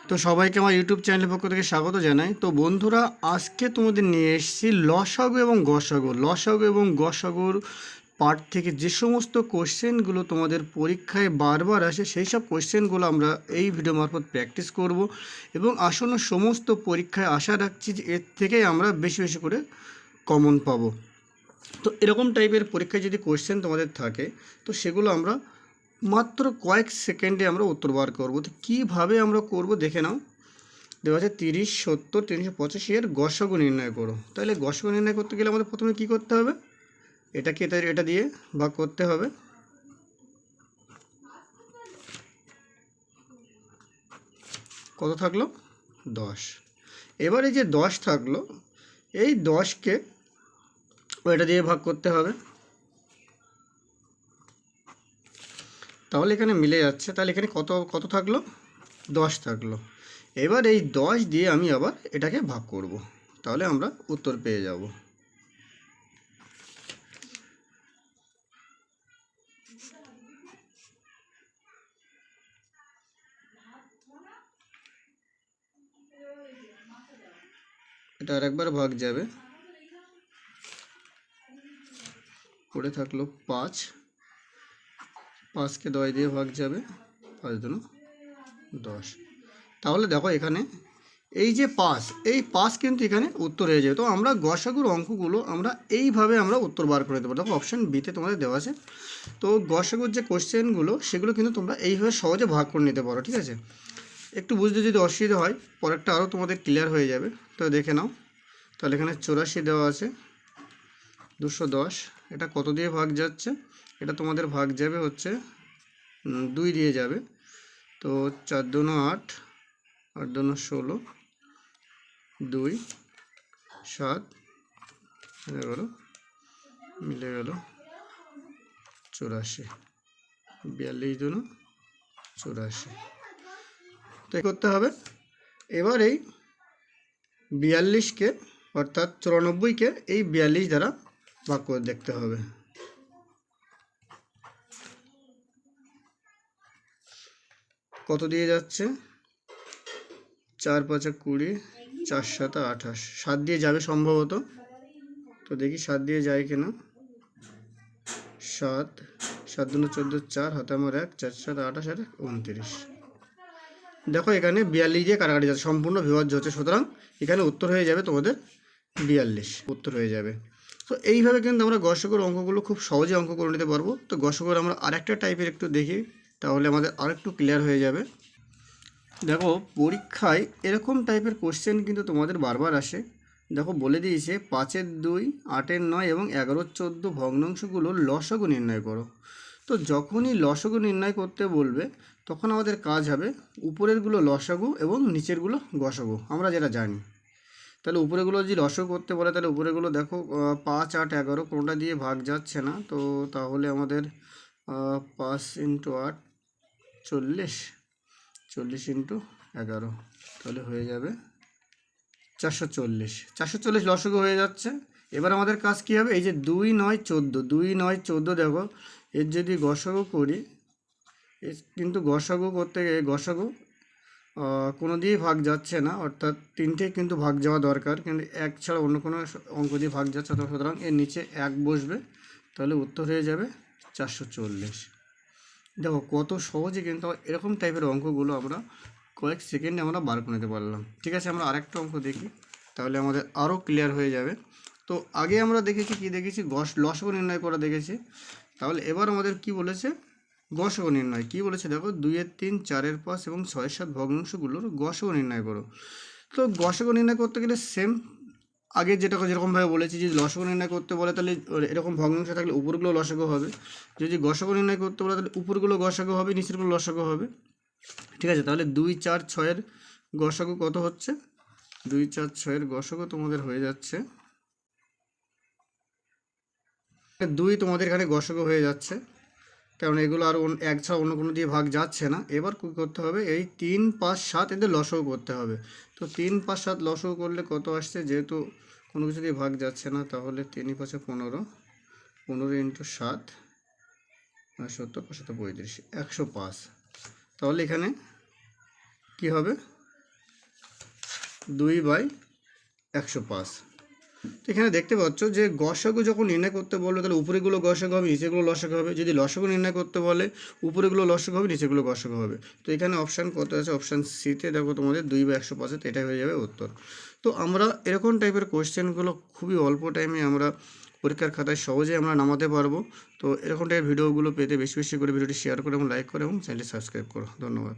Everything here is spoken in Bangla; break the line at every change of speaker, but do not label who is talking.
তো সবাইকে আমার ইউটিউব চ্যানেলের পক্ষ থেকে স্বাগত জানাই। তো বন্ধুরা, আজকে তোমাদের নিয়ে এসেছি লসাগু এবং গসাগু। লসাগু এবং গসাগুর পার্ট থেকে যে সমস্ত কোশ্চেনগুলো তোমাদের পরীক্ষায় বারবার আসে, সেই সব কোশ্চেনগুলো আমরা এই ভিডিও মারফত প্র্যাকটিস করব এবং আসন্ন সমস্ত পরীক্ষায় আশা রাখছি যে এর থেকেই আমরা বেশি বেশি করে কমন পাবো। তো এরকম টাইপের পরীক্ষায় যদি কোশ্চেন তোমাদের থাকে, তো সেগুলো আমরা মাত্র কয়েক সেকেন্ডে আমরা উত্তর বার করবো। তো কীভাবে আমরা করব দেখে নাও। দেওয়া আছে 30, 70, 385 এর গসাগু নির্ণয় করো। তাহলে গসাগু নির্ণয় করতে গেলে আমাদের প্রথমে কি করতে হবে? এটাকে এটা দিয়ে ভাগ করতে হবে। কত থাকলো? 10। এবারে যে 10 থাকলো, এই 10কে এটা দিয়ে ভাগ করতে হবে। তাহলে এখানে মিলে যাচ্ছে। তাহলে এখানে কত কত থাকলো? 10 থাকলো। এবার এই 10 দিয়ে আমি আবার এটাকে ভাগ করব, তাহলে আমরা উত্তর পেয়ে যাব। এটা আরেকবার ভাগ যাবে, পড়ে থাকলো 5। 5কে 10 দিয়ে ভাগ যাবে, 5 দুনো 10। তাহলে দেখো এখানে এই যে 5, এই 5 কিন্তু এখানে উত্তর হয়ে যাবে। তো আমরা গসাগুর অঙ্কগুলো আমরা এইভাবে আমরা উত্তর বার করে দেবো। দেখো অপশান বিতে তোমাদের দেওয়া আছে। তো গসাগুর যে কোশ্চেনগুলো সেগুলো কিন্তু তোমরা এইভাবে সহজে ভাগ করে নিতে পারো, ঠিক আছে? একটু বুঝতে যদি অসুবিধা হয়, পরেরটা আরও তোমাদের ক্লিয়ার হয়ে যাবে। তো দেখে নাও। তাহলে এখানে 84 দেওয়া আছে, 210। এটা কত দিয়ে ভাগ যাচ্ছে? এটা তোমাদের ভাগ যাবে হচ্ছে 2 দিয়ে যাবে। তো 4 দুনো 8, 8 দুনো 16, 2 7 11 মিলে গেল 84, 42 দুনো 84। তো করতে হবে। এবার এই 42কে অর্থাৎ 94কে এই 42 দ্বারা ভাগ করে দেখতে হবে। কত দিয়ে যাচ্ছে? 4 5 20, 4 7 28, 7 দিয়ে যাবে সম্ভবত। তো দেখি 7 দিয়ে যায় কিনা। 7 7 দুনো 14, 4 হাতে আমার 1, 4 7 28 আর 29। দেখো এখানে 42 দিয়ে কাটাকাটি যাচ্ছে, সম্পূর্ণ বিভাজ্য হচ্ছে। সুতরাং এখানে উত্তর হয়ে যাবে তোমাদের 42, উত্তর হয়ে যাবে। তো এইভাবে কিন্তু আমরা গসাগুর অঙ্কগুলো খুব সহজে অঙ্ক করে নিতে পারবো। তো গসাগুর আমরা আরেকটা টাইপের একটু দেখি, তাহলে আমাদের আরেকটু ক্লিয়ার হয়ে যাবে। দেখো পরীক্ষায় এরকম টাইপের কোশ্চেন কিন্তু তোমাদের বারবার আসে। দেখো বলে দিয়েছে 5-এর 2, 8-এর 9 এবং 11-র 14 ভগ্নাংশগুলোর লসাগু নির্ণয় করো। তো যখনই লসাগু নির্ণয় করতে বলবে, তখন আমাদের কাজ হবে উপরেরগুলো লসাগু এবং নিচেরগুলো গসাগু, আমরা যেটা জানি। তাহলে উপরেগুলো যদি লসাগু করতে বলে, তাহলে উপরেগুলো দেখো 5, 8, 11 কোনোটা দিয়ে ভাগ যাচ্ছে না। তো তাহলে আমাদের 5 × 8 40, 40 × 11, তাহলে হয়ে যাবে 440। 440 লসাগু হয়ে যাচ্ছে। এবার আমাদের কাজ কী হবে? এই যে 2 9 14, 2 9 14 দেখো, এর যদি গসাগু করি, কিন্তু গসাগু করতে গিয়ে গসাগু কোনো দিয়েই ভাগ যাচ্ছে না, অর্থাৎ 3টে কিন্তু ভাগ যাওয়া দরকার, কিন্তু 1 ছাড়া অন্য কোনো অঙ্ক দিয়ে ভাগ যাচ্ছে না। সুতরাং এর নিচে 1 বসবে, তাহলে উত্তর হয়ে যাবে 440। দেখো কত সহজে কিন্তু এরকম টাইপের অঙ্কগুলো আমরা কয়েক সেকেন্ডে আমরা বার করে নিতে পারলাম। ঠিক আছে, আমরা আরেকটা অঙ্ক দেখি, তাহলে আমাদের আরও ক্লিয়ার হয়ে যাবে। তো আগে আমরা দেখেছি কি দেখেছি? লসাগু নির্ণয় করা দেখেছি। তাহলে এবার আমাদের কি বলেছে? গসাগু নির্ণয়। কি বলেছে দেখো, 2-এর 3, 4-এর 5 এবং 6-এর 7 ভগ্নাংশগুলোর গসাগু নির্ণয় করো। তো গসাগু নির্ণয় করতে গেলে সেম আগে যেরকমভাবে বলেছি, যদি লসাগু নির্ণয় করতে বলে তাহলে এরকম ভগ্নাংশ থাকলে উপরগুলো লসাগু হবে। যদি গসাগু নির্ণয় করতে বলে তাহলে উপরগুলো গসাগু হবে, নিচেরগুলো লসাগু হবে। ঠিক আছে, তাহলে 2 4 6-এর গসাগু কত হচ্ছে? 2 4 6-এর গসাগু তোমাদের হয়ে যাচ্ছে 2। তোমাদের এখানে গসাগু হয়ে যাচ্ছে, কারণ এগুলো আর এক ছাড়া অন্য কোনো দিয়ে ভাগ যাচ্ছে না। এবার কী করতে হবে? এই 3 5 7 এদের লসাগু করতে হবে। তো 3 5 7 লসাগু করলে কত আসছে? যেহেতু কোনো কিছু দিয়ে ভাগ যাচ্ছে না, তাহলে 3 5 15, 15 × 7 70 5 35, 105। তাহলে এখানে কি হবে? 2/105। তো এখানে দেখতে পাচ্ছ যে গসাগু যখন নির্ণয় করতে বলবে তাহলে উপরেগুলো গসাগু হবে, নিচেগুলো লসাগু হবে। যদি লসাগু নির্ণয় করতে বলে উপরেগুলো লসাগু হবে, নিচেগুলো গসাগু হবে। তো এখানে অপশান কত আছে? অপশান সিতে দেখো তোমাদের 2/105, এটা হয়ে যাবে উত্তর। তো আমরা এরকম টাইপের কোশ্চেনগুলো খুবই অল্প টাইমে আমরা পরীক্ষার খাতায় সহজেই আমরা নামাতে পারবো। তো এরকম টাইপের ভিডিওগুলো পেতে বেশি বেশি করে ভিডিওটি শেয়ার করে এবং লাইক করে এবং চ্যানেলটি সাবস্ক্রাইব করো। ধন্যবাদ।